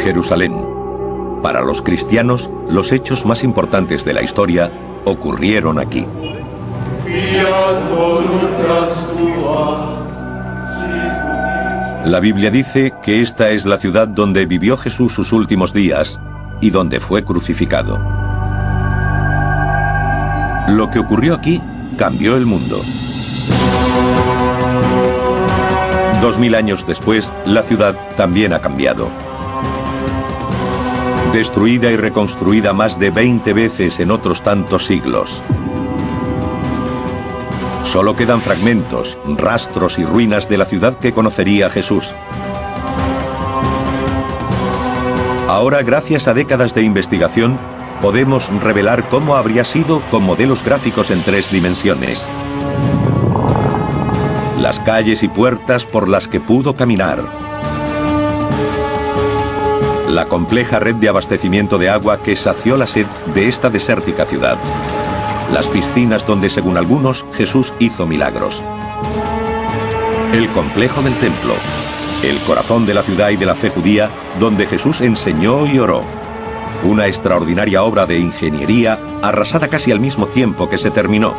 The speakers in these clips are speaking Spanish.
Jerusalén. Para los cristianos, los hechos más importantes de la historia ocurrieron aquí. La Biblia dice que esta es la ciudad donde vivió Jesús sus últimos días y donde fue crucificado. Lo que ocurrió aquí cambió el mundo. 2000 años después, la ciudad también ha cambiado. Destruida y reconstruida más de 20 veces en otros tantos siglos. Solo quedan fragmentos, rastros y ruinas de la ciudad que conocería Jesús. Ahora, gracias a décadas de investigación, podemos revelar cómo habría sido con modelos gráficos en 3 dimensiones. Las calles y puertas por las que pudo caminar. La compleja red de abastecimiento de agua que sació la sed de esta desértica ciudad. Las piscinas donde, según algunos, Jesús hizo milagros. El complejo del templo, el corazón de la ciudad y de la fe judía, donde Jesús enseñó y oró. Una extraordinaria obra de ingeniería arrasada casi al mismo tiempo que se terminó.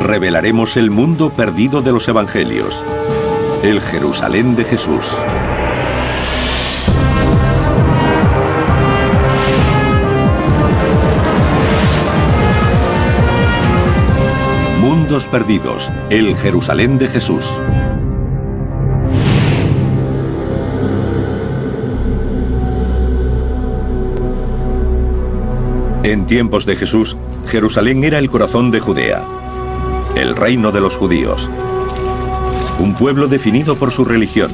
Revelaremos el mundo perdido de los evangelios, el Jerusalén de Jesús. Mundos perdidos, el Jerusalén de Jesús. En tiempos de Jesús, Jerusalén era el corazón de Judea, el reino de los judíos, un pueblo definido por su religión.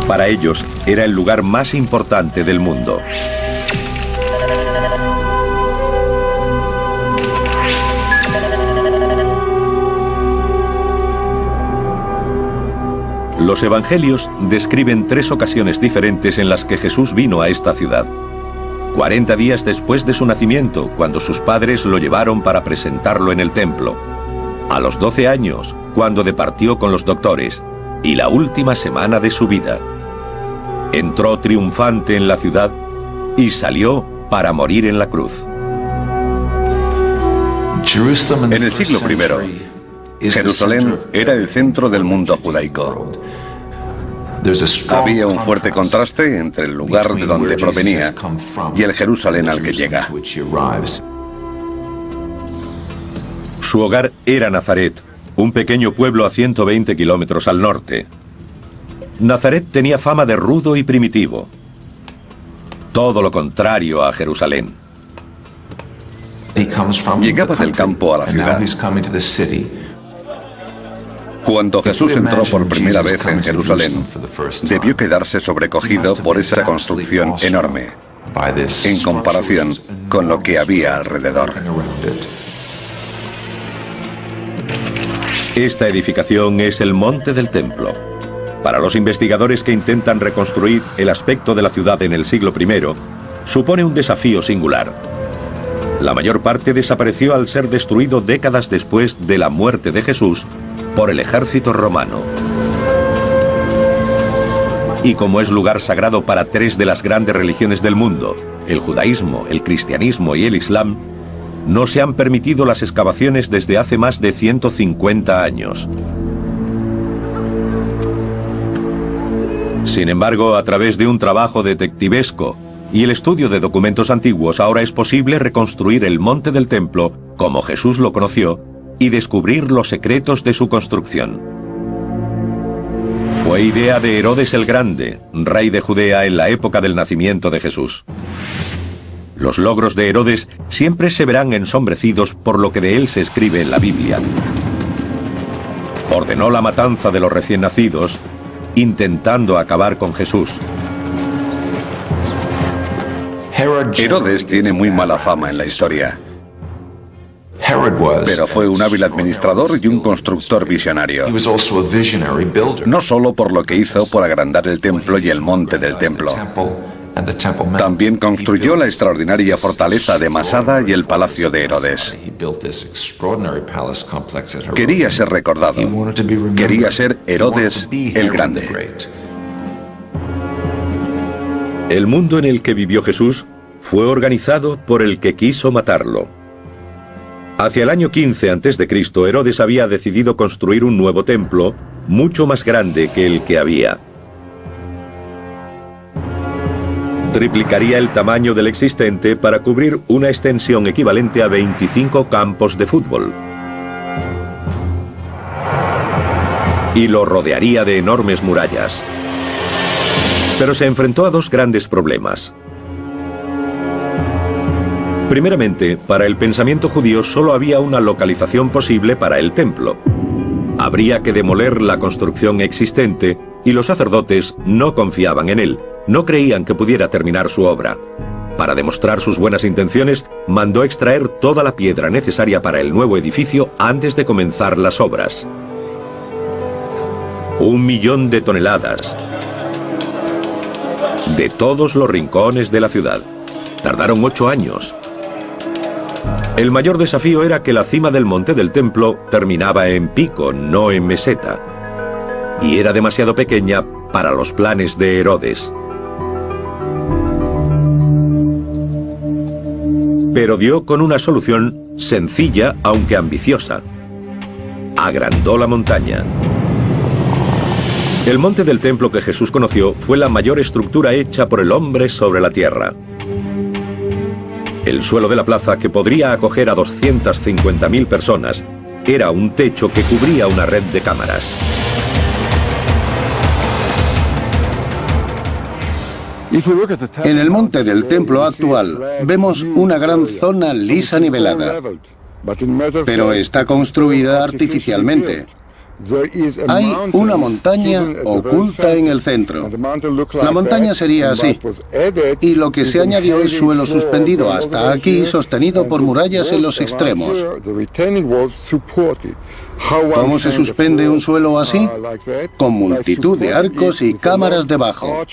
Para ellos era el lugar más importante del mundo. Los evangelios describen 3 ocasiones diferentes en las que Jesús vino a esta ciudad. 40 días después de su nacimiento, cuando sus padres lo llevaron para presentarlo en el templo. A los 12 años, cuando departió con los doctores. Y la última semana de su vida. Entró triunfante en la ciudad y salió para morir en la cruz. En el siglo I, Jerusalén era el centro del mundo judaico. Había un fuerte contraste entre el lugar de donde provenía y el Jerusalén al que llega. Su hogar era Nazaret, un pequeño pueblo a 120 kilómetros al norte. Nazaret tenía fama de rudo y primitivo. Todo lo contrario a Jerusalén. Llegaba del campo a la ciudad. Cuando Jesús entró por primera vez en Jerusalén, debió quedarse sobrecogido por esa construcción enorme, en comparación con lo que había alrededor. Esta edificación es el Monte del Templo. Para los investigadores que intentan reconstruir el aspecto de la ciudad en el siglo I, supone un desafío singular. La mayor parte desapareció al ser destruido décadas después de la muerte de Jesús por el ejército romano. Y como es lugar sagrado para 3 de las grandes religiones del mundo, el judaísmo, el cristianismo y el islam, no se han permitido las excavaciones desde hace más de 150 años. Sin embargo, a través de un trabajo detectivesco y el estudio de documentos antiguos, ahora es posible reconstruir el Monte del Templo como Jesús lo conoció y descubrir los secretos de su construcción. Fue idea de Herodes el Grande, rey de Judea en la época del nacimiento de Jesús. Los logros de Herodes siempre se verán ensombrecidos por lo que de él se escribe en la Biblia. Ordenó la matanza de los recién nacidos, intentando acabar con Jesús. Herodes tiene muy mala fama en la historia, pero fue un hábil administrador y un constructor visionario. No solo por lo que hizo por agrandar el templo y el monte del templo, También construyó la extraordinaria fortaleza de Masada y el palacio de Herodes. Quería ser recordado. Quería ser Herodes el Grande. El mundo en el que vivió Jesús fue organizado por el que quiso matarlo. Hacia el año 15 a.C., Herodes había decidido construir un nuevo templo, mucho más grande que el que había. Triplicaría el tamaño del existente para cubrir una extensión equivalente a 25 campos de fútbol. Y lo rodearía de enormes murallas. Pero se enfrentó a dos grandes problemas. Primeramente, para el pensamiento judío solo había una localización posible para el templo. Habría que demoler la construcción existente y los sacerdotes no confiaban en él. No creían que pudiera terminar su obra. Para demostrar sus buenas intenciones, mandó extraer toda la piedra necesaria para el nuevo edificio antes de comenzar las obras. 1 millón de toneladas. De todos los rincones de la ciudad. Tardaron 8 años. El mayor desafío era que la cima del monte del templo terminaba en pico, no en meseta. Y era demasiado pequeña para los planes de Herodes. Pero dio con una solución sencilla, aunque ambiciosa. Agrandó la montaña. El monte del templo que Jesús conoció fue la mayor estructura hecha por el hombre sobre la tierra. El suelo de la plaza, que podría acoger a 250.000 personas, era un techo que cubría una red de cámaras. En el monte del templo actual vemos una gran zona lisa nivelada, pero está construida artificialmente. Hay una montaña oculta en el centro. La montaña sería así, y lo que se añadió es suelo suspendido hasta aquí, sostenido por murallas en los extremos. ¿Cómo se suspende un suelo así? Con multitud de arcos y cámaras debajo.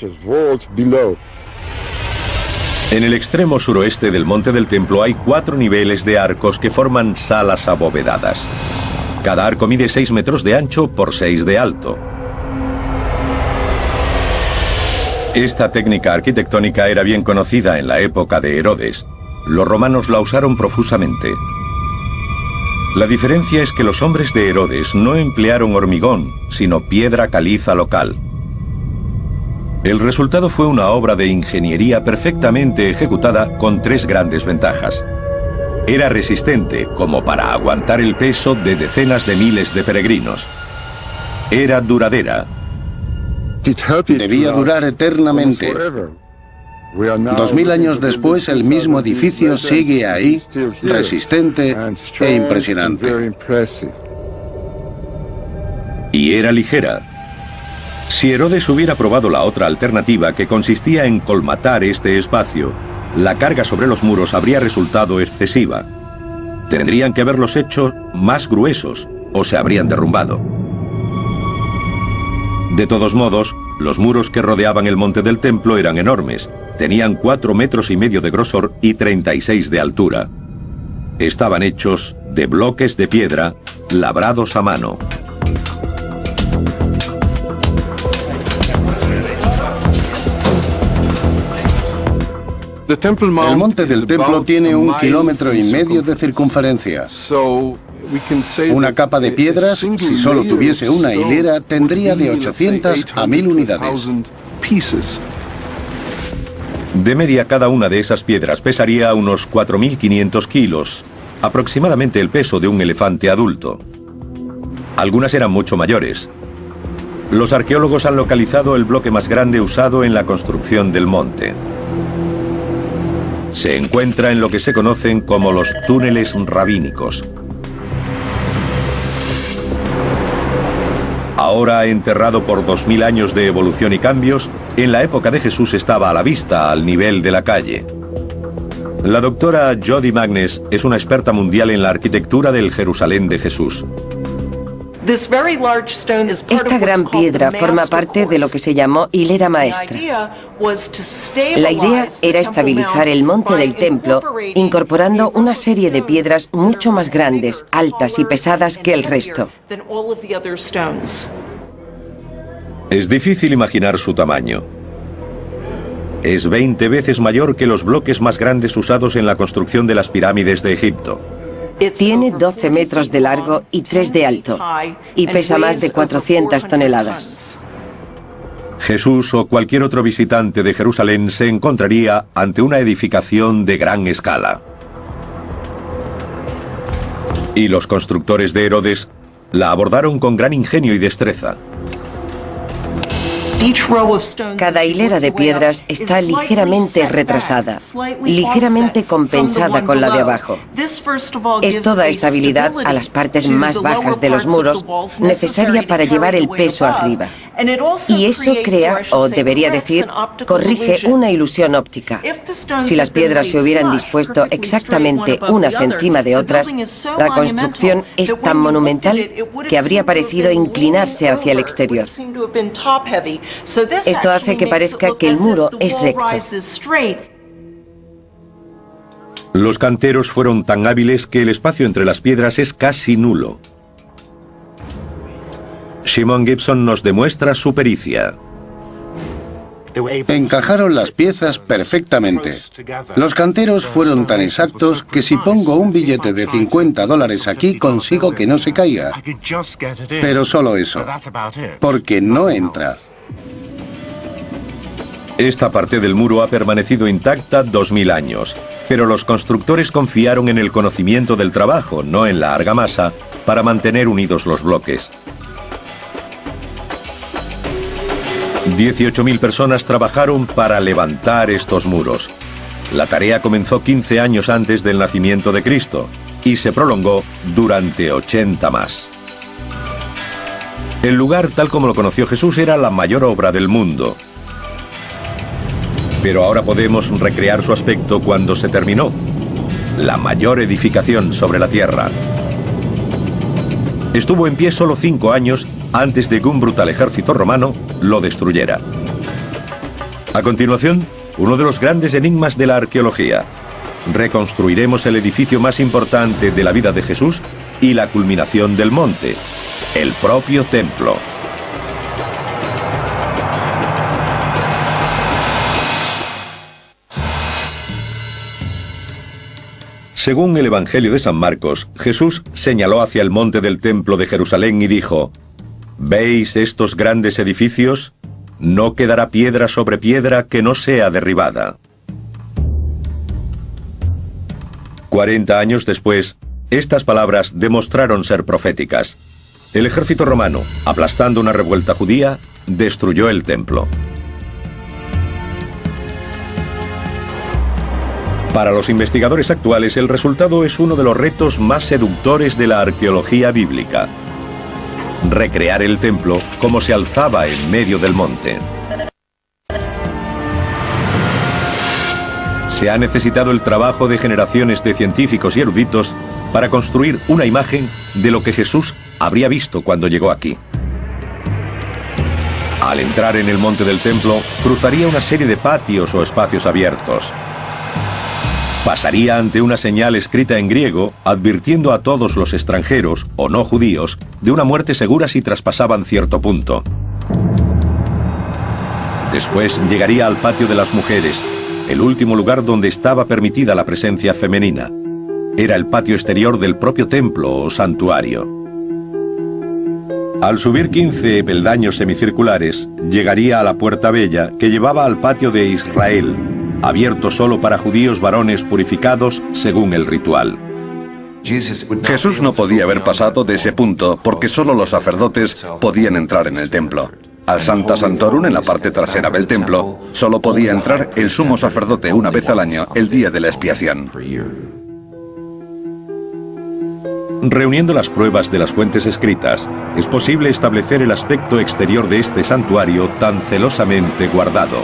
En el extremo suroeste del monte del templo hay 4 niveles de arcos que forman salas abovedadas. Cada arco mide 6 metros de ancho por 6 de alto. Esta técnica arquitectónica era bien conocida en la época de Herodes. Los romanos la usaron profusamente. La diferencia es que los hombres de Herodes no emplearon hormigón, sino piedra caliza local. El resultado fue una obra de ingeniería perfectamente ejecutada con 3 grandes ventajas. Era resistente, como para aguantar el peso de decenas de miles de peregrinos. Era duradera. Debía durar eternamente. 2000 años después, el mismo edificio sigue ahí, resistente e impresionante. Y era ligera. Si Herodes hubiera probado la otra alternativa, que consistía en colmatar este espacio, la carga sobre los muros habría resultado excesiva. Tendrían que haberlos hecho más gruesos o se habrían derrumbado. De todos modos, los muros que rodeaban el monte del templo eran enormes. Tenían 4,5 metros de grosor y 36 de altura. Estaban hechos de bloques de piedra labrados a mano. El monte del templo tiene 1,5 kilómetros de circunferencia. Una capa de piedras, si solo tuviese una hilera, tendría de 800 a 1000 unidades. De media, cada una de esas piedras pesaría unos 4.500 kilos, aproximadamente el peso de un elefante adulto. Algunas eran mucho mayores. Los arqueólogos han localizado el bloque más grande usado en la construcción del monte. Se encuentra en lo que se conocen como los túneles rabínicos. Ahora enterrado por 2000 años de evolución y cambios, en la época de Jesús estaba a la vista, al nivel de la calle. La doctora Jody Magnes es una experta mundial en la arquitectura del Jerusalén de Jesús. Esta gran piedra forma parte de lo que se llamó hilera maestra. La idea era estabilizar el monte del templo incorporando una serie de piedras mucho más grandes, altas y pesadas que el resto. Es difícil imaginar su tamaño. Es 20 veces mayor que los bloques más grandes usados en la construcción de las pirámides de Egipto. Tiene 12 metros de largo y 3 de alto, y pesa más de 400 toneladas. Jesús o cualquier otro visitante de Jerusalén se encontraría ante una edificación de gran escala. Y los constructores de Herodes la abordaron con gran ingenio y destreza. Cada hilera de piedras está ligeramente retrasada, ligeramente compensada con la de abajo. Esto da estabilidad a las partes más bajas de los muros, necesaria para llevar el peso arriba. Y eso crea, o debería decir, corrige una ilusión óptica. Si las piedras se hubieran dispuesto exactamente unas encima de otras, la construcción es tan monumental que habría parecido inclinarse hacia el exterior. Esto hace que parezca que el muro es recto. Los canteros fueron tan hábiles que el espacio entre las piedras es casi nulo. Shimon Gibson nos demuestra su pericia. Encajaron las piezas perfectamente. Los canteros fueron tan exactos que si pongo un billete de $50 aquí consigo que no se caiga. Pero solo eso, porque no entra. Esta parte del muro ha permanecido intacta 2000 años, pero los constructores confiaron en el conocimiento del trabajo, no en la argamasa, para mantener unidos los bloques. 18.000 personas trabajaron para levantar estos muros. La tarea comenzó 15 años antes del nacimiento de Cristo y se prolongó durante 80 más. El lugar, tal como lo conoció Jesús, era la mayor obra del mundo. Pero ahora podemos recrear su aspecto cuando se terminó. La mayor edificación sobre la tierra. Estuvo en pie solo 5 años antes de que un brutal ejército romano lo destruyera. A continuación, uno de los grandes enigmas de la arqueología. Reconstruiremos el edificio más importante de la vida de Jesús y la culminación del monte, el propio templo. Según el Evangelio de San Marcos, Jesús señaló hacia el monte del templo de Jerusalén y dijo: ¿Veis estos grandes edificios? No quedará piedra sobre piedra que no sea derribada. 40 años después, estas palabras demostraron ser proféticas. El ejército romano, aplastando una revuelta judía, destruyó el templo. Para los investigadores actuales, el resultado es uno de los retos más seductores de la arqueología bíblica. Recrear el templo como se alzaba en medio del monte. Se ha necesitado el trabajo de generaciones de científicos y eruditos para construir una imagen de lo que Jesús habría visto cuando llegó aquí. Al entrar en el monte del templo, cruzaría una serie de patios o espacios abiertos. Pasaría ante una señal escrita en griego advirtiendo a todos los extranjeros o no judíos de una muerte segura si traspasaban cierto punto. Después llegaría al patio de las mujeres, el último lugar donde estaba permitida la presencia femenina. Era el patio exterior del propio templo o santuario. Al subir 15 peldaños semicirculares, llegaría a la puerta bella que llevaba al patio de Israel, abierto solo para judíos varones purificados según el ritual. Jesús no podía haber pasado de ese punto porque solo los sacerdotes podían entrar en el templo. Al Sancta Sanctorum, en la parte trasera del templo, solo podía entrar el sumo sacerdote una vez al año, el día de la expiación. Reuniendo las pruebas de las fuentes escritas, es posible establecer el aspecto exterior de este santuario tan celosamente guardado.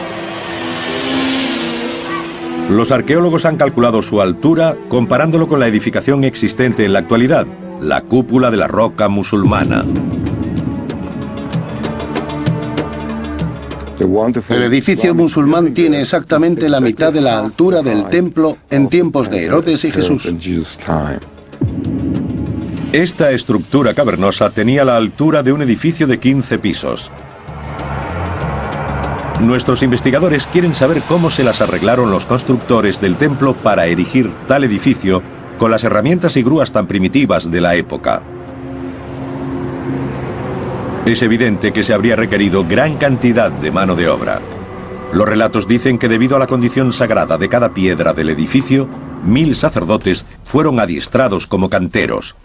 Los arqueólogos han calculado su altura comparándolo con la edificación existente en la actualidad, la cúpula de la roca musulmana. El edificio musulmán tiene exactamente la mitad de la altura del templo en tiempos de Herodes y Jesús. Esta estructura cavernosa tenía la altura de un edificio de 15 pisos. Nuestros investigadores quieren saber cómo se las arreglaron los constructores del templo para erigir tal edificio con las herramientas y grúas tan primitivas de la época. Es evidente que se habría requerido gran cantidad de mano de obra. Los relatos dicen que debido a la condición sagrada de cada piedra del edificio, 1000 sacerdotes fueron adiestrados como canteros.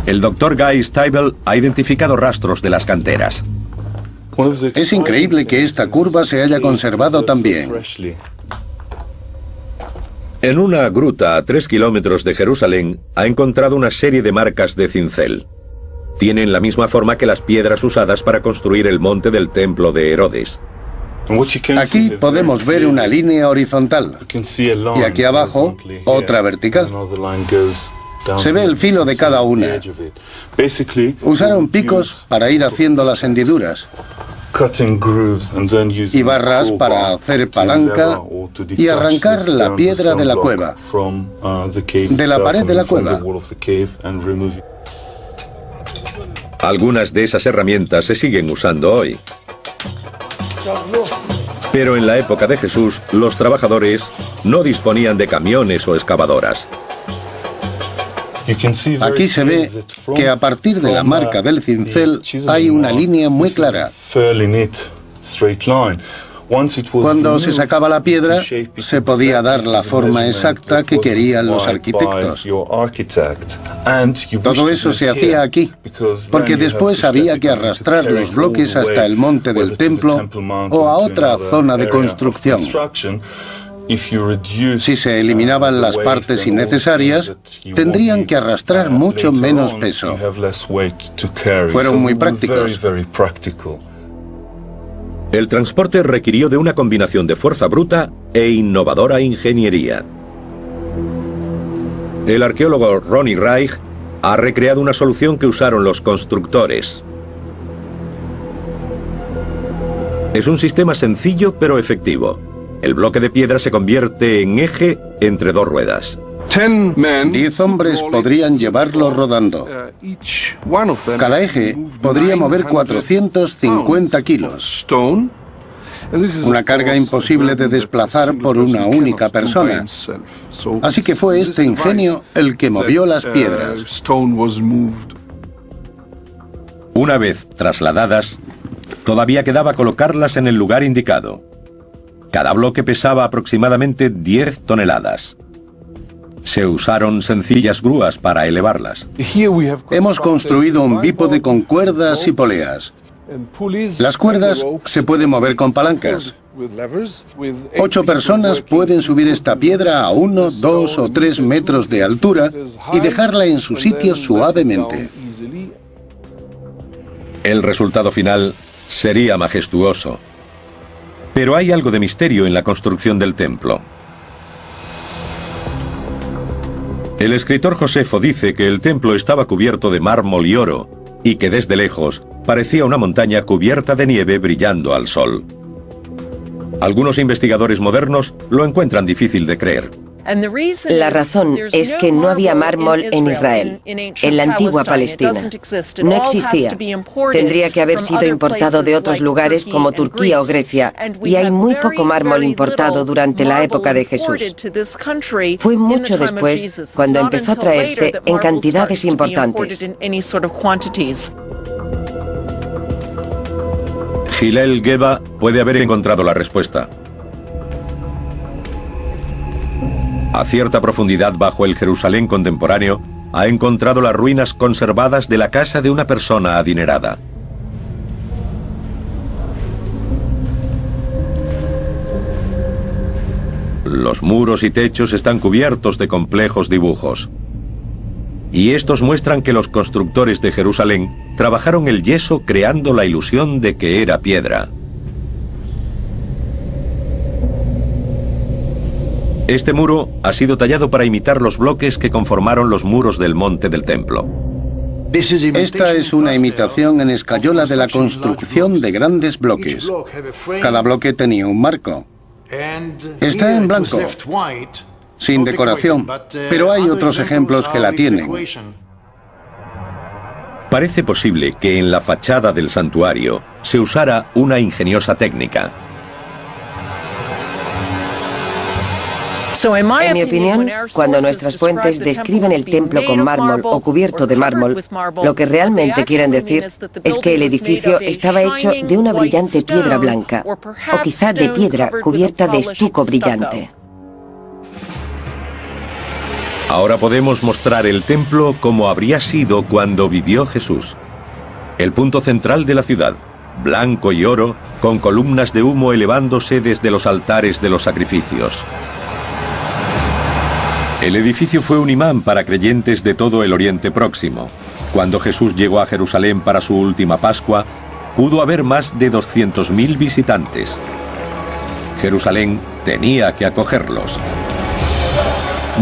El Dr. Guy Stabile ha identificado rastros de las canteras. Es increíble que esta curva se haya conservado tan bien. En una gruta a 3 kilómetros de Jerusalén ha encontrado una serie de marcas de cincel. Tienen la misma forma que las piedras usadas para construir el monte del templo de Herodes. Aquí podemos ver una línea horizontal y aquí abajo otra vertical. Se ve el filo de cada una. Usaron picos para ir haciendo las hendiduras y barras para hacer palanca y arrancar la piedra de la cueva, de la pared de la cueva. Algunas de esas herramientas se siguen usando hoy. Pero en la época de Jesús, los trabajadores no disponían de camiones o excavadoras. Aquí se ve que a partir de la marca del cincel hay una línea muy clara. Cuando se sacaba la piedra, se podía dar la forma exacta que querían los arquitectos. Todo eso se hacía aquí, porque después había que arrastrar los bloques hasta el monte del templo o a otra zona de construcción. Si se eliminaban las partes innecesarias, tendrían que arrastrar mucho menos peso. Fueron muy prácticos. El transporte requirió de una combinación de fuerza bruta e innovadora ingeniería. El arqueólogo Ronnie Reich ha recreado una solución que usaron los constructores. Es un sistema sencillo pero efectivo. El bloque de piedra se convierte en eje entre dos ruedas. 10 hombres podrían llevarlo rodando. Cada eje podría mover 450 kilos. Una carga imposible de desplazar por una única persona. Así que fue este ingenio el que movió las piedras. Una vez trasladadas, todavía quedaba colocarlas en el lugar indicado. Cada bloque pesaba aproximadamente 10 toneladas. Se usaron sencillas grúas para elevarlas. Hemos construido un bípode con cuerdas y poleas. Las cuerdas se pueden mover con palancas. 8 personas pueden subir esta piedra a 1, 2 o 3 metros de altura y dejarla en su sitio suavemente. El resultado final sería majestuoso. Pero hay algo de misterio en la construcción del templo. El escritor Josefo dice que el templo estaba cubierto de mármol y oro y que desde lejos parecía una montaña cubierta de nieve brillando al sol. Algunos investigadores modernos lo encuentran difícil de creer. La razón es que no había mármol en Israel, en la antigua Palestina. No existía. Tendría que haber sido importado de otros lugares como Turquía o Grecia, y hay muy poco mármol importado durante la época de Jesús. Fue mucho después cuando empezó a traerse en cantidades importantes. Hillel Geba puede haber encontrado la respuesta. A cierta profundidad bajo el Jerusalén contemporáneo, ha encontrado las ruinas conservadas de la casa de una persona adinerada. Los muros y techos están cubiertos de complejos dibujos. Y estos muestran que los constructores de Jerusalén trabajaron el yeso creando la ilusión de que era piedra. Este muro ha sido tallado para imitar los bloques que conformaron los muros del monte del templo. Esta es una imitación en escayola de la construcción de grandes bloques. Cada bloque tenía un marco. Está en blanco, sin decoración, pero hay otros ejemplos que la tienen. Parece posible que en la fachada del santuario se usara una ingeniosa técnica. En mi opinión, cuando nuestras fuentes describen el templo con mármol o cubierto de mármol, lo que realmente quieren decir es que el edificio estaba hecho de una brillante piedra blanca, o quizá de piedra cubierta de estuco brillante. Ahora podemos mostrar el templo como habría sido cuando vivió Jesús. El punto central de la ciudad, blanco y oro, con columnas de humo elevándose desde los altares de los sacrificios. El edificio fue un imán para creyentes de todo el Oriente Próximo. Cuando Jesús llegó a Jerusalén para su última Pascua, pudo haber más de 200.000 visitantes. Jerusalén tenía que acogerlos.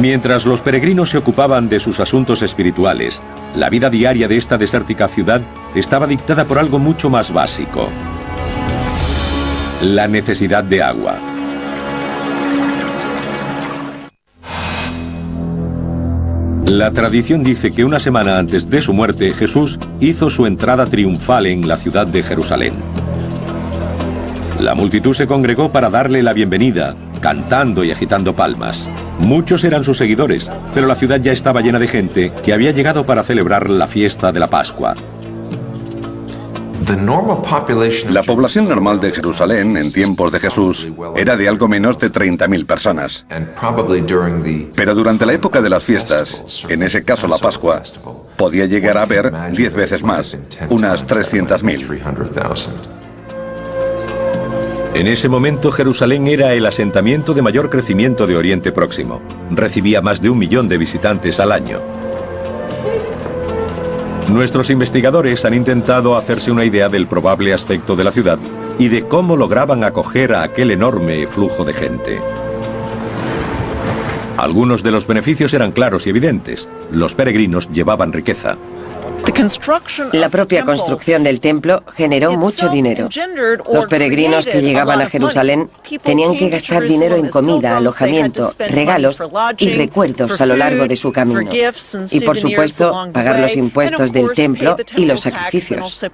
Mientras los peregrinos se ocupaban de sus asuntos espirituales, la vida diaria de esta desértica ciudad estaba dictada por algo mucho más básico: la necesidad de agua. La tradición dice que una semana antes de su muerte, Jesús hizo su entrada triunfal en la ciudad de Jerusalén. La multitud se congregó para darle la bienvenida, cantando y agitando palmas. Muchos eran sus seguidores, pero la ciudad ya estaba llena de gente que había llegado para celebrar la fiesta de la Pascua. La población normal de Jerusalén en tiempos de Jesús era de algo menos de 30.000 personas. Pero durante la época de las fiestas, en ese caso la Pascua, podía llegar a haber 10 veces más, unas 300.000. En ese momento Jerusalén era el asentamiento de mayor crecimiento de Oriente Próximo. Recibía más de 1 millón de visitantes al año. Nuestros investigadores han intentado hacerse una idea del probable aspecto de la ciudad y de cómo lograban acoger a aquel enorme flujo de gente. Algunos de los beneficios eran claros y evidentes. Los peregrinos llevaban riqueza. La propia construcción del templo generó mucho dinero. Los peregrinos que llegaban a Jerusalén tenían que gastar dinero en comida, alojamiento, regalos y recuerdos a lo largo de su camino. Y por supuesto, pagar los impuestos del templo y los sacrificios.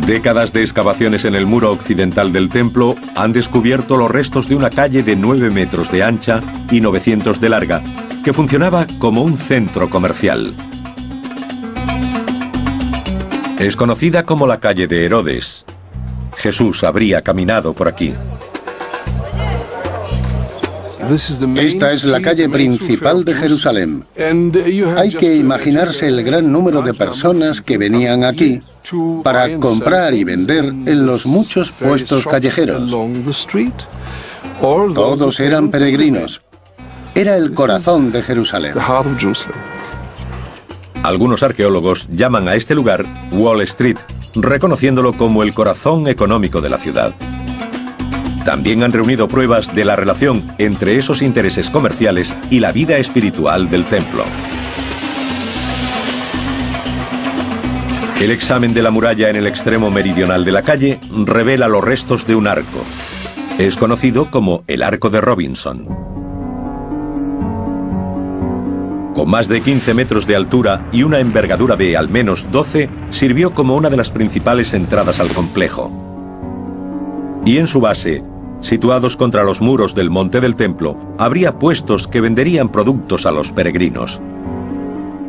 Décadas de excavaciones en el muro occidental del templo han descubierto los restos de una calle de 9 metros de ancha y 900 de larga, que funcionaba como un centro comercial. Es conocida como la calle de Herodes. Jesús habría caminado por aquí. Esta es la calle principal de Jerusalén. Hay que imaginarse el gran número de personas que venían aquí para comprar y vender en los muchos puestos callejeros. Todos eran peregrinos. Era el corazón de Jerusalén. Algunos arqueólogos llaman a este lugar Wall Street, reconociéndolo como el corazón económico de la ciudad. También han reunido pruebas de la relación entre esos intereses comerciales y la vida espiritual del templo. El examen de la muralla en el extremo meridional de la calle revela los restos de un arco. Es conocido como el Arco de Robinson. Con más de 15 metros de altura y una envergadura de al menos 12, sirvió como una de las principales entradas al complejo. Y en su base, situados contra los muros del monte del templo, habría puestos que venderían productos a los peregrinos.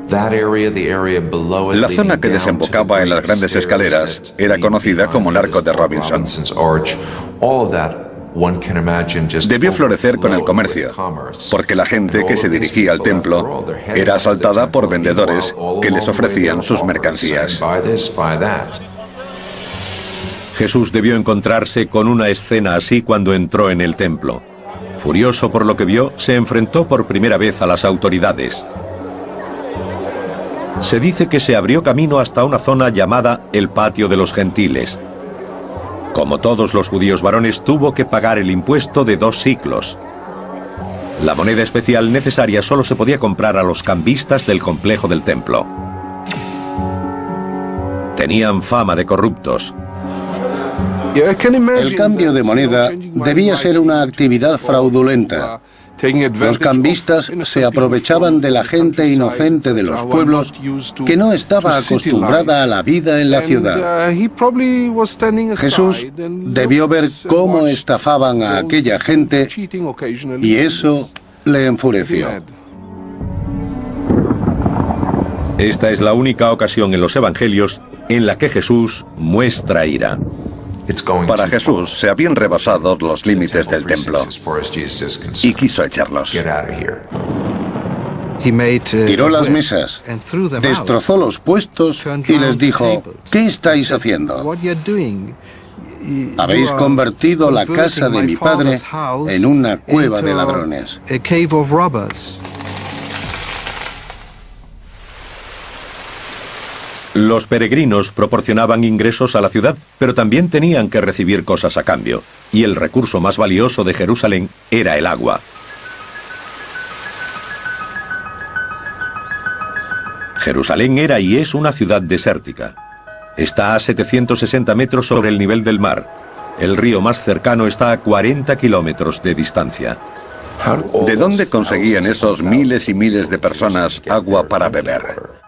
La zona que desembocaba en las grandes escaleras era conocida como el Arco de Robinson. Debió florecer con el comercio, porque la gente que se dirigía al templo era asaltada por vendedores que les ofrecían sus mercancías. Jesús debió encontrarse con una escena así cuando entró en el templo. Furioso por lo que vio, se enfrentó por primera vez a las autoridades. Se dice que se abrió camino hasta una zona llamada el Patio de los Gentiles. Como todos los judíos varones, tuvo que pagar el impuesto de 2 siclos. La moneda especial necesaria solo se podía comprar a los cambistas del complejo del templo. Tenían fama de corruptos. El cambio de moneda debía ser una actividad fraudulenta. Los cambistas se aprovechaban de la gente inocente de los pueblos que no estaba acostumbrada a la vida en la ciudad. Jesús debió ver cómo estafaban a aquella gente y eso le enfureció. Esta es la única ocasión en los evangelios en la que Jesús muestra ira. Para Jesús se habían rebasado los límites del templo y quiso echarlos. Tiró las mesas, destrozó los puestos y les dijo: ¿qué estáis haciendo? Habéis convertido la casa de mi padre en una cueva de ladrones. Los peregrinos proporcionaban ingresos a la ciudad, pero también tenían que recibir cosas a cambio, y el recurso más valioso de Jerusalén era el agua. Jerusalén era y es una ciudad desértica. Está a 760 metros sobre el nivel del mar. El río más cercano está a 40 kilómetros de distancia. ¿De dónde conseguían esos miles y miles de personas agua para beber?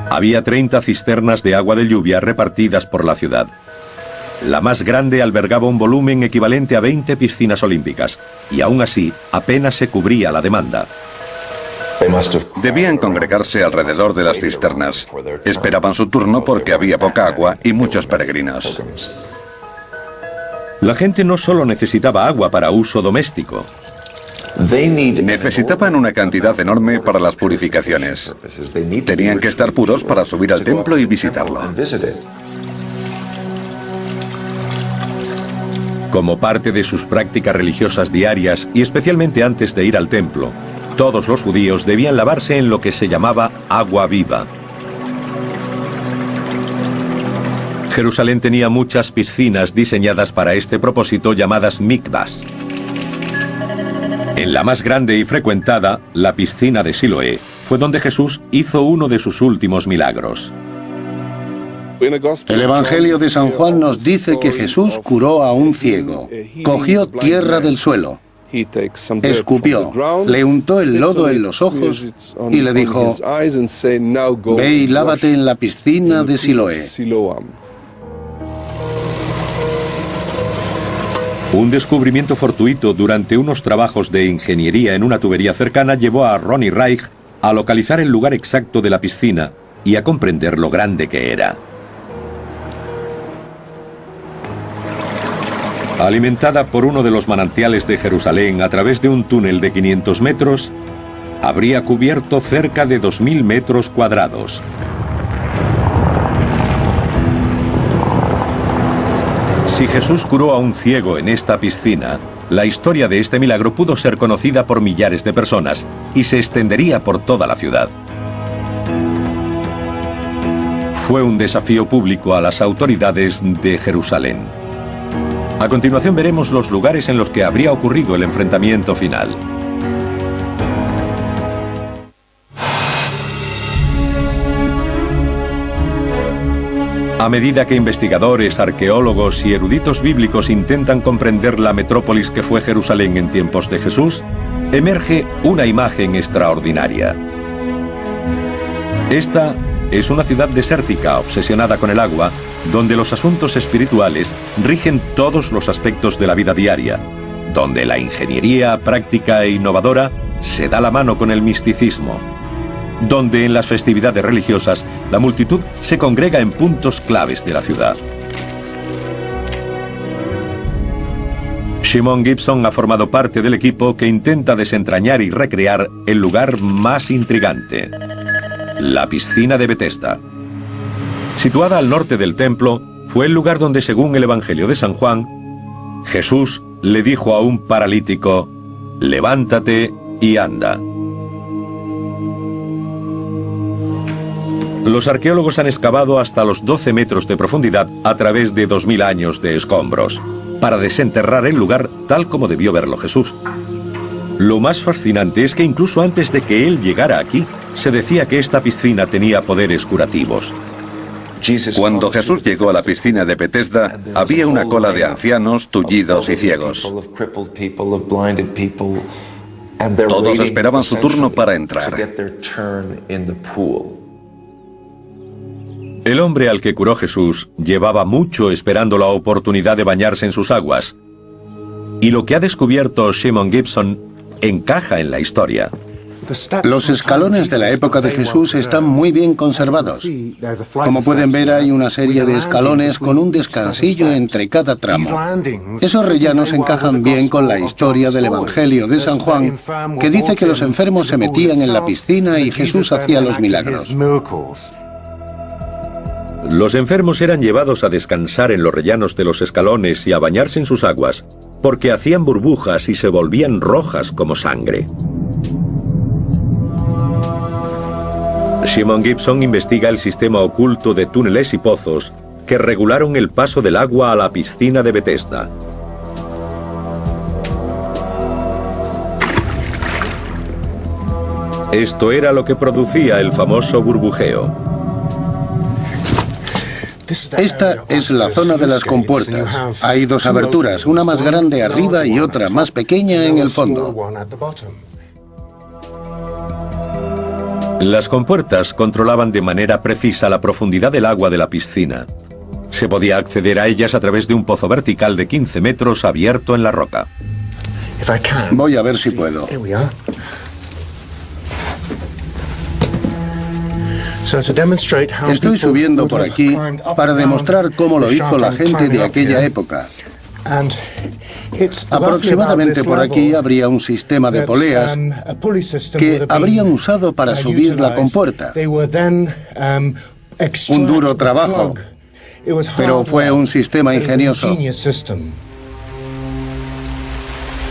Había 30 cisternas de agua de lluvia repartidas por la ciudad. La más grande albergaba un volumen equivalente a 20 piscinas olímpicas, y aún así apenas se cubría la demanda. Debían congregarse alrededor de las cisternas. Esperaban su turno porque había poca agua y muchos peregrinos. La gente no solo necesitaba agua para uso doméstico. Necesitaban una cantidad enorme para las purificaciones. Tenían que estar puros para subir al templo y visitarlo. Como parte de sus prácticas religiosas diarias y especialmente antes de ir al templo, todos los judíos debían lavarse en lo que se llamaba agua viva. Jerusalén tenía muchas piscinas diseñadas para este propósito llamadas mikvahs. En la más grande y frecuentada, la piscina de Siloé, fue donde Jesús hizo uno de sus últimos milagros. El Evangelio de San Juan nos dice que Jesús curó a un ciego. Cogió tierra del suelo, escupió, le untó el lodo en los ojos y le dijo: ve y lávate en la piscina de Siloé. Un descubrimiento fortuito durante unos trabajos de ingeniería en una tubería cercana llevó a Ronnie Reich a localizar el lugar exacto de la piscina y a comprender lo grande que era. Alimentada por uno de los manantiales de Jerusalén a través de un túnel de 500 metros, habría cubierto cerca de 2.000 metros cuadrados. Si Jesús curó a un ciego en esta piscina, la historia de este milagro pudo ser conocida por millares de personas y se extendería por toda la ciudad. Fue un desafío público a las autoridades de Jerusalén. A continuación veremos los lugares en los que habría ocurrido el enfrentamiento final. A medida que investigadores, arqueólogos y eruditos bíblicos intentan comprender la metrópolis que fue Jerusalén en tiempos de Jesús, emerge una imagen extraordinaria. Esta es una ciudad desértica obsesionada con el agua, donde los asuntos espirituales rigen todos los aspectos de la vida diaria, donde la ingeniería práctica e innovadora se da la mano con el misticismo, donde en las festividades religiosas la multitud se congrega en puntos claves de la ciudad. Shimon Gibson ha formado parte del equipo que intenta desentrañar y recrear el lugar más intrigante, la piscina de Betesda. Situada al norte del templo, fue el lugar donde, según el Evangelio de San Juan, Jesús le dijo a un paralítico: levántate y anda. Los arqueólogos han excavado hasta los 12 metros de profundidad a través de 2000 años de escombros, para desenterrar el lugar tal como debió verlo Jesús. Lo más fascinante es que incluso antes de que él llegara aquí, se decía que esta piscina tenía poderes curativos. Cuando Jesús llegó a la piscina de Betesda, había una cola de ancianos, tullidos y ciegos. Todos esperaban su turno para entrar. El hombre al que curó Jesús llevaba mucho esperando la oportunidad de bañarse en sus aguas. Y lo que ha descubierto Shimon Gibson encaja en la historia. Los escalones de la época de Jesús están muy bien conservados. Como pueden ver, hay una serie de escalones con un descansillo entre cada tramo. Esos rellanos encajan bien con la historia del Evangelio de San Juan, que dice que los enfermos se metían en la piscina y Jesús hacía los milagros. Los enfermos eran llevados a descansar en los rellanos de los escalones y a bañarse en sus aguas, porque hacían burbujas y se volvían rojas como sangre. Shimon Gibson investiga el sistema oculto de túneles y pozos que regularon el paso del agua a la piscina de Betesda. Esto era lo que producía el famoso burbujeo. Esta es la zona de las compuertas. Hay dos aberturas, una más grande arriba y otra más pequeña en el fondo. Las compuertas controlaban de manera precisa la profundidad del agua de la piscina. Se podía acceder a ellas a través de un pozo vertical de 15 metros abierto en la roca. Voy a ver si puedo. Estoy subiendo por aquí para demostrar cómo lo hizo la gente de aquella época. Aproximadamente por aquí habría un sistema de poleas que habrían usado para subir la compuerta. Un duro trabajo, pero fue un sistema ingenioso.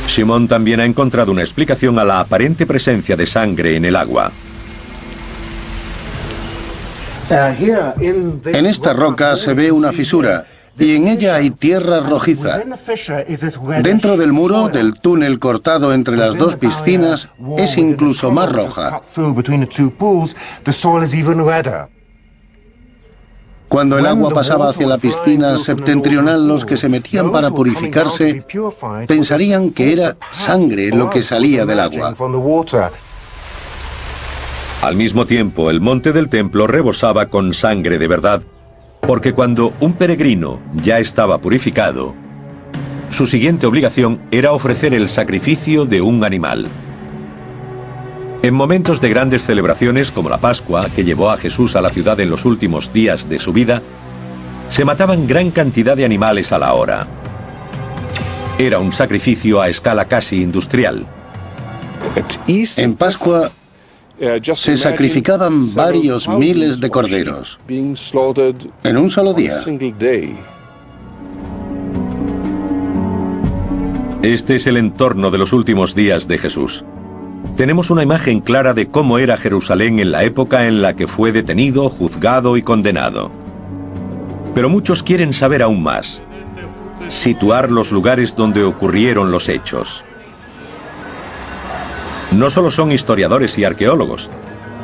Shimon también ha encontrado una explicación a la aparente presencia de sangre en el agua. En esta roca se ve una fisura y en ella hay tierra rojiza. Dentro del muro del túnel cortado entre las dos piscinas es incluso más roja. Cuando el agua pasaba hacia la piscina septentrional, los que se metían para purificarse pensarían que era sangre lo que salía del agua. Al mismo tiempo, el monte del templo rebosaba con sangre de verdad, porque cuando un peregrino ya estaba purificado, su siguiente obligación era ofrecer el sacrificio de un animal. En momentos de grandes celebraciones como la Pascua, que llevó a Jesús a la ciudad en los últimos días de su vida, se mataban gran cantidad de animales a la hora. Era un sacrificio a escala casi industrial. En Pascua se sacrificaban varios miles de corderos en un solo día. Este es el entorno de los últimos días de Jesús. Tenemos una imagen clara de cómo era Jerusalén en la época en la que fue detenido, juzgado y condenado. Pero muchos quieren saber aún más. Situar los lugares donde ocurrieron los hechos. No solo son historiadores y arqueólogos.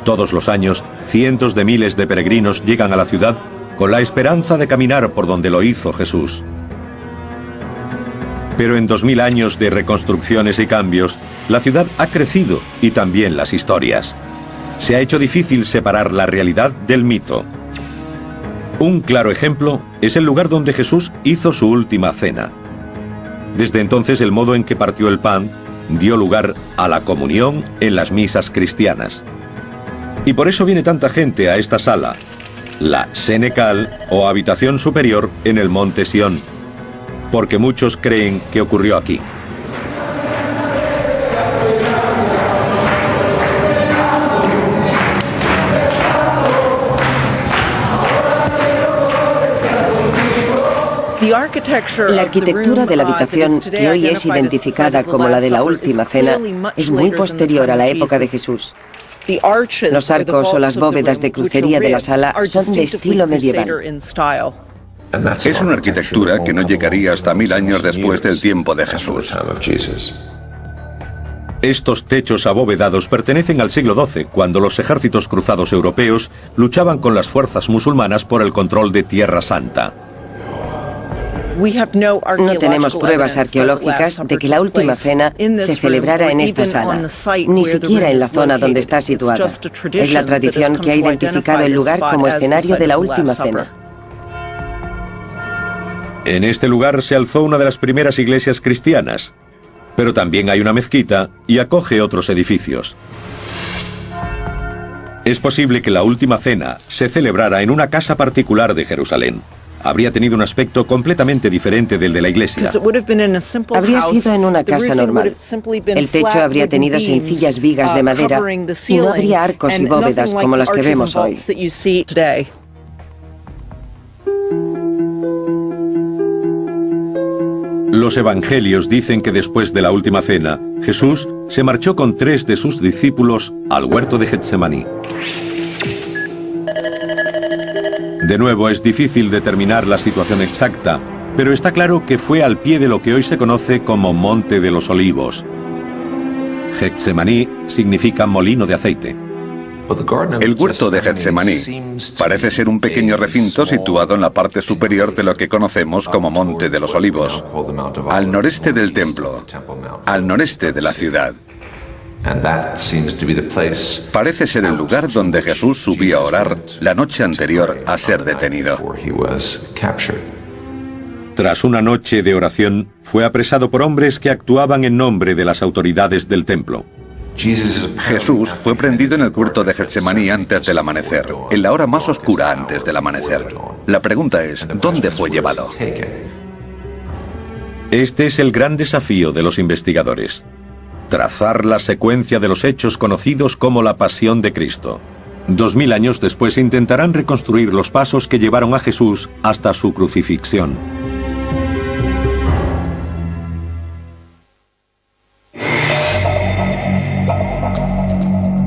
Todos los años, cientos de miles de peregrinos llegan a la ciudad con la esperanza de caminar por donde lo hizo Jesús. Pero en 2000 años de reconstrucciones y cambios, la ciudad ha crecido y también las historias. Se ha hecho difícil separar la realidad del mito. Un claro ejemplo es el lugar donde Jesús hizo su última cena. Desde entonces, el modo en que partió el pan dio lugar a la comunión en las misas cristianas. Y por eso viene tanta gente a esta sala, la Senecal o habitación superior en el monte Sión, porque muchos creen que ocurrió aquí. La arquitectura de la habitación, que hoy es identificada como la de la Última Cena, es muy posterior a la época de Jesús. Los arcos o las bóvedas de crucería de la sala son de estilo medieval. Es una arquitectura que no llegaría hasta 1000 años después del tiempo de Jesús. Estos techos abovedados pertenecen al siglo XII, cuando los ejércitos cruzados europeos luchaban con las fuerzas musulmanas por el control de Tierra Santa. No tenemos pruebas arqueológicas de que la última cena se celebrara en esta sala, ni siquiera en la zona donde está situada. Es la tradición que ha identificado el lugar como escenario de la última cena. En este lugar se alzó una de las primeras iglesias cristianas, pero también hay una mezquita y acoge otros edificios. Es posible que la última cena se celebrara en una casa particular de Jerusalén. Habría tenido un aspecto completamente diferente del de la iglesia. Habría sido en una casa normal. El techo habría tenido sencillas vigas de madera y no habría arcos y bóvedas como las que vemos hoy. Los evangelios dicen que después de la última cena, Jesús se marchó con 3 de sus discípulos al huerto de Getsemaní. De nuevo, es difícil determinar la situación exacta, pero está claro que fue al pie de lo que hoy se conoce como Monte de los Olivos. Getsemaní significa molino de aceite. El huerto de Getsemaní parece ser un pequeño recinto situado en la parte superior de lo que conocemos como Monte de los Olivos, al noreste del templo, al noreste de la ciudad. Parece ser el lugar donde Jesús subía a orar la noche anterior a ser detenido. Tras una noche de oración, fue apresado por hombres que actuaban en nombre de las autoridades del templo. Jesús fue prendido en el huerto de Getsemaní antes del amanecer, en la hora más oscura antes del amanecer. La pregunta es, ¿dónde fue llevado? Este es el gran desafío de los investigadores: trazar la secuencia de los hechos conocidos como la Pasión de Cristo. 2000 años después intentarán reconstruir los pasos que llevaron a Jesús hasta su crucifixión.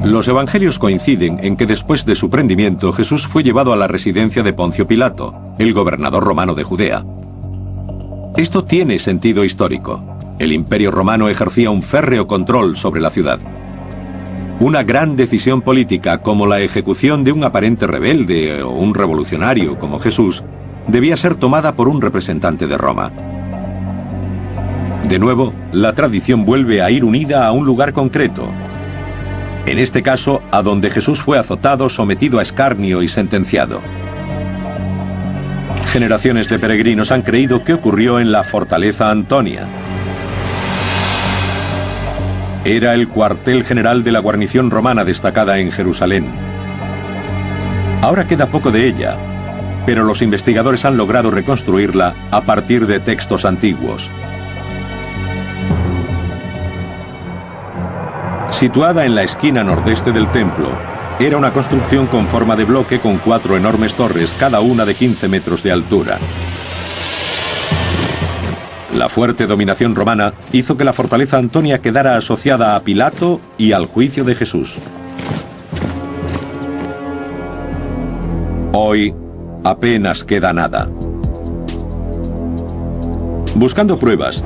Los evangelios coinciden en que después de su prendimiento Jesús fue llevado a la residencia de Poncio Pilato, el gobernador romano de Judea. Esto tiene sentido histórico. El Imperio Romano ejercía un férreo control sobre la ciudad. Una gran decisión política, como la ejecución de un aparente rebelde o un revolucionario como Jesús, debía ser tomada por un representante de Roma. De nuevo, la tradición vuelve a ir unida a un lugar concreto. En este caso, a donde Jesús fue azotado, sometido a escarnio y sentenciado. Generaciones de peregrinos han creído que ocurrió en la Fortaleza Antonia. Era el cuartel general de la guarnición romana destacada en Jerusalén. Ahora queda poco de ella, pero los investigadores han logrado reconstruirla a partir de textos antiguos. Situada en la esquina nordeste del templo, era una construcción con forma de bloque con 4 enormes torres, cada una de 15 metros de altura. La fuerte dominación romana hizo que la fortaleza Antonia quedara asociada a Pilato y al juicio de Jesús. Hoy apenas queda nada. Buscando pruebas,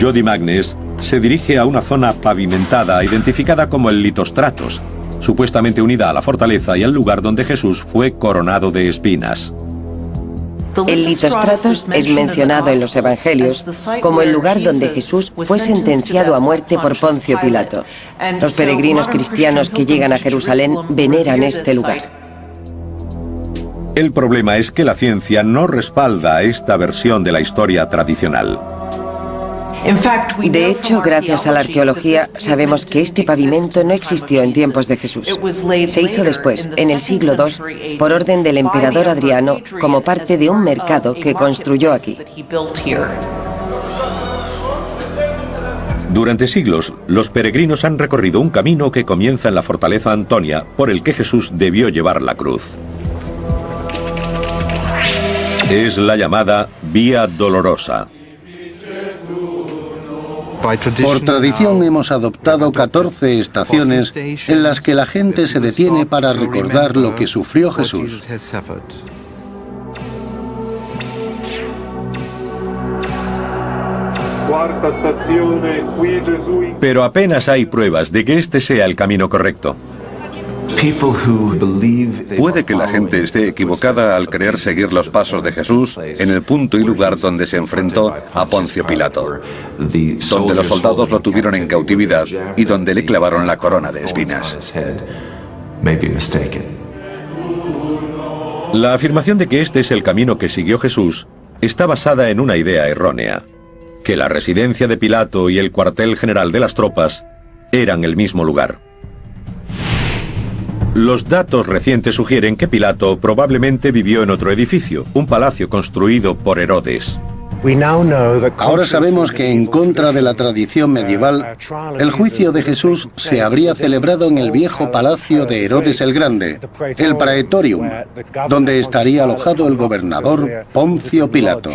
Jody Magnes se dirige a una zona pavimentada identificada como el Litostratos, supuestamente unida a la fortaleza y al lugar donde Jesús fue coronado de espinas. El Litostratos es mencionado en los Evangelios como el lugar donde Jesús fue sentenciado a muerte por Poncio Pilato. Los peregrinos cristianos que llegan a Jerusalén veneran este lugar. El problema es que la ciencia no respalda esta versión de la historia tradicional. De hecho, gracias a la arqueología, sabemos que este pavimento no existió en tiempos de Jesús. Se hizo después, en el siglo II, por orden del emperador Adriano, como parte de un mercado que construyó aquí. Durante siglos, los peregrinos han recorrido un camino que comienza en la fortaleza Antonia, por el que Jesús debió llevar la cruz. Es la llamada Vía Dolorosa. Por tradición hemos adoptado 14 estaciones en las que la gente se detiene para recordar lo que sufrió Jesús. Pero apenas hay pruebas de que este sea el camino correcto. Puede que la gente esté equivocada al querer seguir los pasos de Jesús en el punto y lugar donde se enfrentó a Poncio Pilato, donde los soldados lo tuvieron en cautividad y donde le clavaron la corona de espinas. La afirmación de que este es el camino que siguió Jesús está basada en una idea errónea, que la residencia de Pilato y el cuartel general de las tropas eran el mismo lugar. Los datos recientes sugieren que Pilato probablemente vivió en otro edificio, un palacio construido por Herodes. Ahora sabemos que, en contra de la tradición medieval, el juicio de Jesús se habría celebrado en el viejo palacio de Herodes el Grande, el Praetorium, donde estaría alojado el gobernador Poncio Pilato.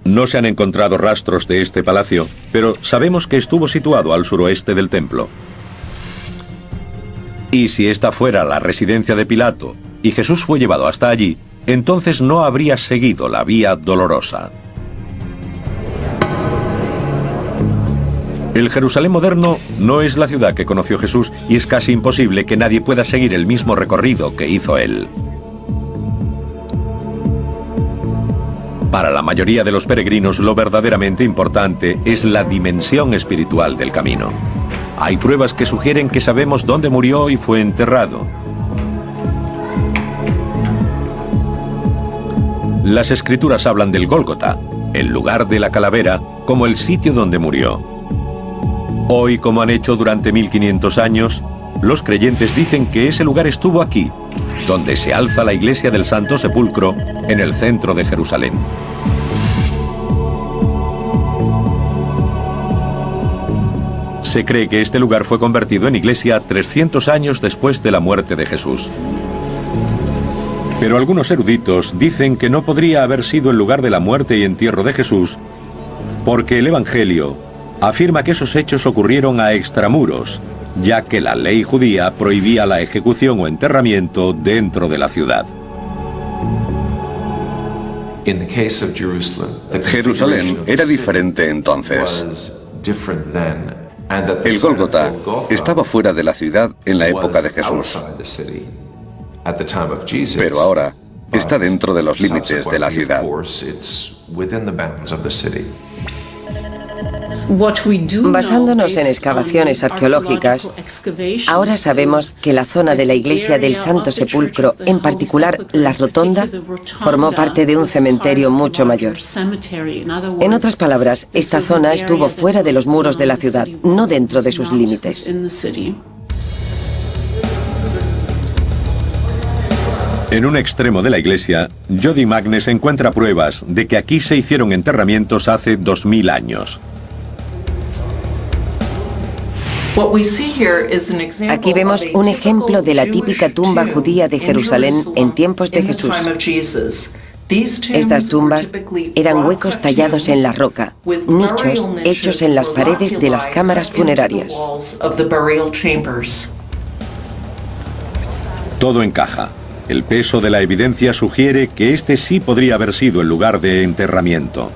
No se han encontrado rastros de este palacio, pero sabemos que estuvo situado al suroeste del templo. Y si esta fuera la residencia de Pilato y Jesús fue llevado hasta allí, entonces no habría seguido la vía dolorosa. El Jerusalén moderno no es la ciudad que conoció Jesús y es casi imposible que nadie pueda seguir el mismo recorrido que hizo él. Para la mayoría de los peregrinos, lo verdaderamente importante es la dimensión espiritual del camino. Hay pruebas que sugieren que sabemos dónde murió y fue enterrado. Las escrituras hablan del Gólgota, el lugar de la calavera, como el sitio donde murió. Hoy, como han hecho durante 1500 años, los creyentes dicen que ese lugar estuvo aquí, donde se alza la iglesia del Santo Sepulcro, en el centro de Jerusalén. Se cree que este lugar fue convertido en iglesia 300 años después de la muerte de Jesús. Pero algunos eruditos dicen que no podría haber sido el lugar de la muerte y entierro de Jesús, porque el Evangelio afirma que esos hechos ocurrieron a extramuros, ya que la ley judía prohibía la ejecución o enterramiento dentro de la ciudad. Jerusalén era diferente entonces. El Gólgota estaba fuera de la ciudad en la época de Jesús, pero ahora está dentro de los límites de la ciudad. Basándonos en excavaciones arqueológicas, ahora sabemos que la zona de la iglesia del Santo Sepulcro, en particular la rotonda, formó parte de un cementerio mucho mayor. En otras palabras, esta zona estuvo fuera de los muros de la ciudad, no dentro de sus límites. En un extremo de la iglesia, Jody Magnes encuentra pruebas de que aquí se hicieron enterramientos hace 2000 años. Aquí vemos un ejemplo de la típica tumba judía de Jerusalén en tiempos de Jesús. Estas tumbas eran huecos tallados en la roca, nichos hechos en las paredes de las cámaras funerarias. Todo encaja. El peso de la evidencia sugiere que este sí podría haber sido el lugar de enterramiento.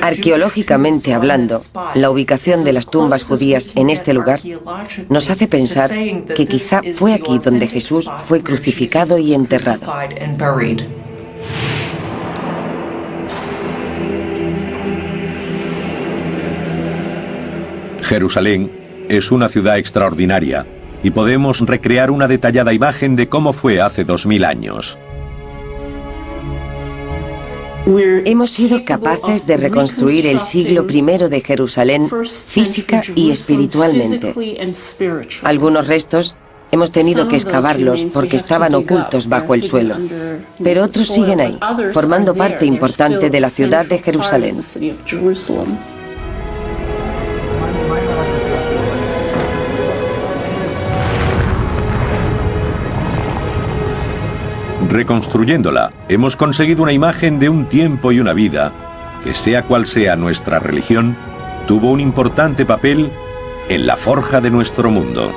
Arqueológicamente hablando, la ubicación de las tumbas judías en este lugar nos hace pensar que quizá fue aquí donde Jesús fue crucificado y enterrado. Jerusalén es una ciudad extraordinaria y podemos recrear una detallada imagen de cómo fue hace 2000 años. Hemos sido capaces de reconstruir el siglo I de Jerusalén física y espiritualmente. Algunos restos hemos tenido que excavarlos porque estaban ocultos bajo el suelo, pero otros siguen ahí, formando parte importante de la ciudad de Jerusalén. Reconstruyéndola, hemos conseguido una imagen de un tiempo y una vida que sea cual sea nuestra religión, tuvo un importante papel en la forja de nuestro mundo.